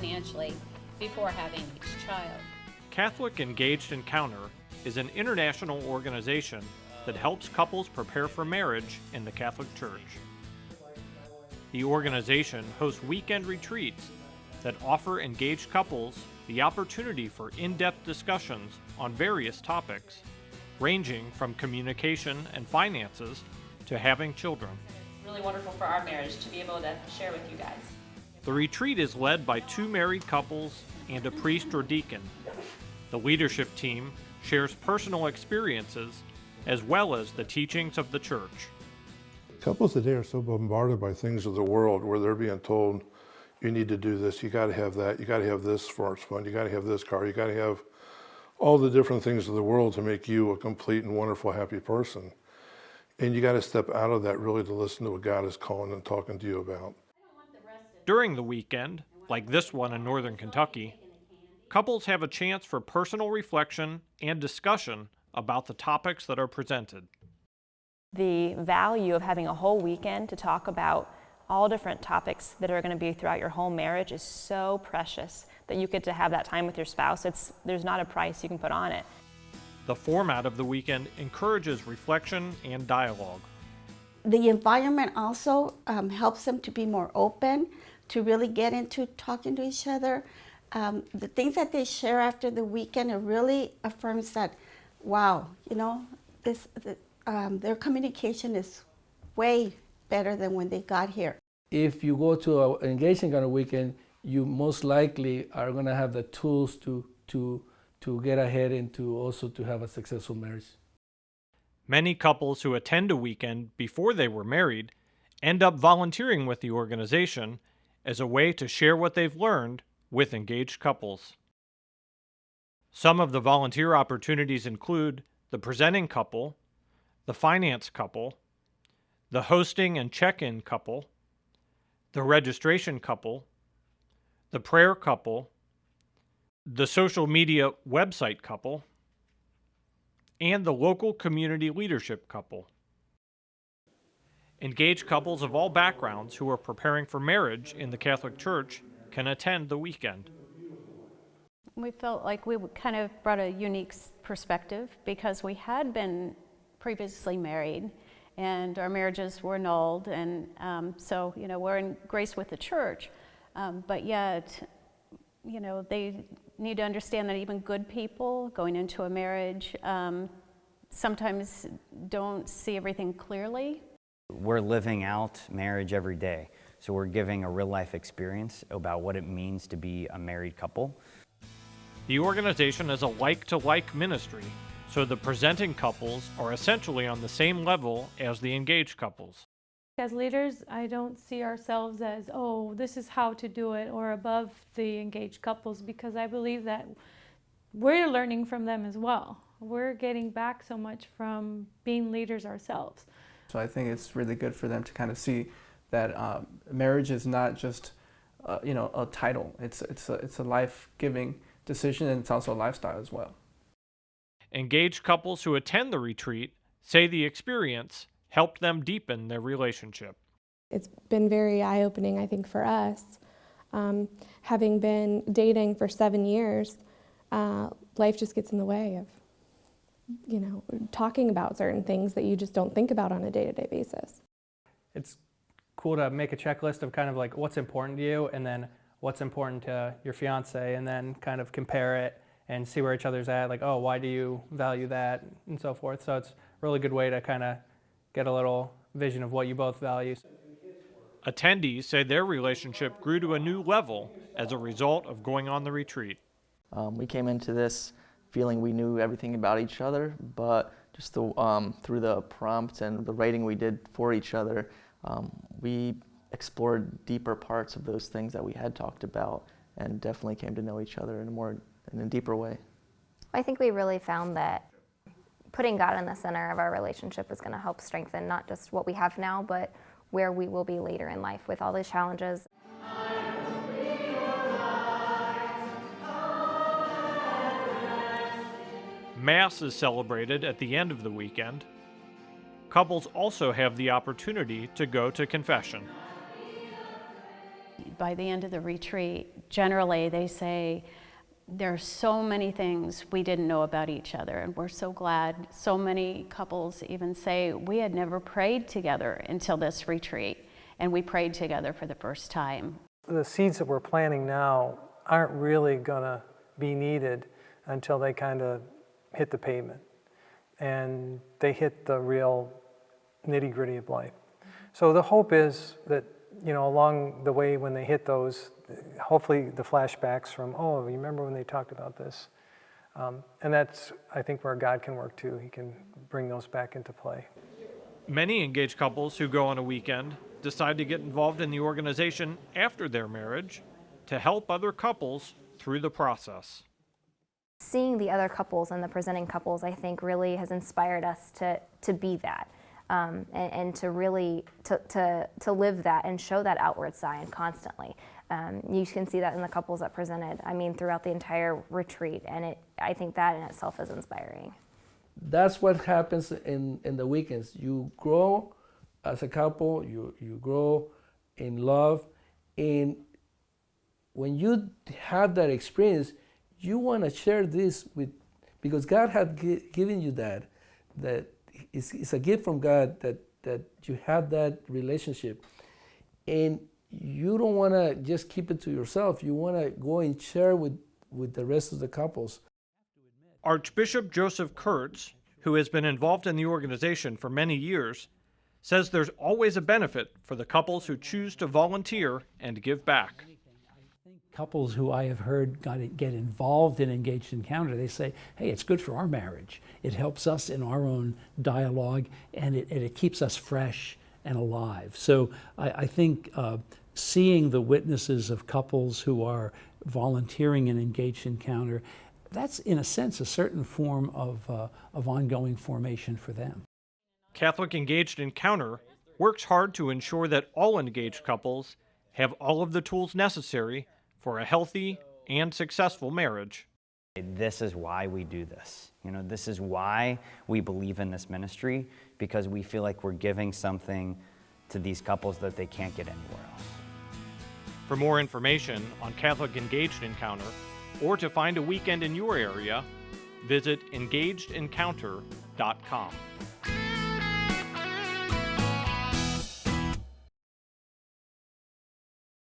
financially before having each child. Catholic Engaged Encounter is an international organization that helps couples prepare for marriage in the Catholic Church. The organization hosts weekend retreats that offer engaged couples the opportunity for in-depth discussions on various topics, ranging from communication and finances to having children. It's really wonderful for our marriage to be able to share with you guys. The retreat is led by 2 married couples and a priest or deacon. The leadership team shares personal experiences as well as the teachings of the church. Couples today are so bombarded by things of the world where they're being told, you need to do this, you got to have that, you got to have this for fun, you got to have this car, you got to have all the different things of the world to make you a complete and wonderful, happy person. And you got to step out of that really to listen to what God is calling and talking to you about. During the weekend, like this one in Northern Kentucky, couples have a chance for personal reflection and discussion about the topics that are presented. The value of having a whole weekend to talk about all different topics that are going to be throughout your whole marriage is so precious that you get to have that time with your spouse. There's not a price you can put on it. The format of the weekend encourages reflection and dialogue. The environment also helps them to be more open, to really get into talking to each other. The things that they share after the weekend, it really affirms that, wow, you know, their communication is way better than when they got here. If you go to an engagement kind of weekend, you most likely are going to have the tools to get ahead and to also to have a successful marriage. Many couples who attend a weekend before they were married end up volunteering with the organization as a way to share what they've learned with engaged couples. Some of the volunteer opportunities include the presenting couple, the finance couple, the hosting and check-in couple, the registration couple, the prayer couple, the social media website couple, and the local community leadership couple. Engaged couples of all backgrounds who are preparing for marriage in the Catholic Church can attend the weekend. We felt like we kind of brought a unique perspective because we had been previously married and our marriages were annulled, and so we're in grace with the church, but yet they need to understand that even good people going into a marriage sometimes don't see everything clearly. We're living out marriage every day, so we're giving a real life experience about what it means to be a married couple. The organization is a like-to-like ministry, so the presenting couples are essentially on the same level as the engaged couples. As leaders, I don't see ourselves as, oh, this is how to do it, or above the engaged couples, because I believe that we're learning from them as well. We're getting back so much from being leaders ourselves. So I think it's really good for them to kind of see that marriage is not just a title. It's a life-giving decision, and it's also a lifestyle as well. Engaged couples who attend the retreat say the experience helped them deepen their relationship. It's been very eye-opening, I think, for us. Having been dating for 7 years, life just gets in the way of, talking about certain things that you just don't think about on a day-to-day basis. It's cool to make a checklist of kind of like what's important to you and then what's important to your fiance, and then kind of compare it and see where each other's at, like, oh, why do you value that, and so forth. So it's a really good way to kind of get a little vision of what you both value. Attendees say their relationship grew to a new level as a result of going on the retreat. We came into this feeling we knew everything about each other, but just through the prompts and the writing we did for each other, we explored deeper parts of those things that we had talked about, and definitely came to know each other in a deeper way. I think we really found that putting God in the center of our relationship is going to help strengthen not just what we have now, but where we will be later in life with all those challenges. Mass is celebrated at the end of the weekend. Couples also have the opportunity to go to confession. by the end of the retreat, generally they say, there are so many things we didn't know about each other, and we're so glad. So many couples even say, we had never prayed together until this retreat, and we prayed together for the first time. The seeds that we're planting now aren't really going to be needed until they kind of hit the pavement and they hit the real nitty-gritty of life. So the hope is that, you know, along the way when they hit those, hopefully the flashbacks from, oh, you remember when they talked about this? And that's, I think, where God can work too. He can bring those back into play. Many engaged couples who go on a weekend decide to get involved in the organization after their marriage to help other couples through the process. Seeing the other couples and the presenting couples, I think, really has inspired us to be that. And to really to live that and show that outward side constantly. You can see that in the couples that presented, I mean, throughout the entire retreat, and I think that in itself is inspiring. That's what happens in the weekends. You grow as a couple, you grow in love, and when you have that experience, you want to share this with, because God had given you that it's a gift from God that you have that relationship, and you don't want to just keep it to yourself. You want to go and share with the rest of the couples. Archbishop Joseph Kurtz, who has been involved in the organization for many years, says there's always a benefit for the couples who choose to volunteer and give back. Couples who I have heard get involved in Engaged Encounter, they say, hey, it's good for our marriage. It helps us in our own dialogue, and it keeps us fresh and alive. So I think seeing the witnesses of couples who are volunteering in Engaged Encounter, that's in a sense a certain form of ongoing formation for them. Catholic Engaged Encounter works hard to ensure that all engaged couples have all of the tools necessary for a healthy and successful marriage. This is why we do this. You know, this is why we believe in this ministry, because we feel like we're giving something to these couples that they can't get anywhere else. For more information on Catholic Engaged Encounter, or to find a weekend in your area, visit engagedencounter.com.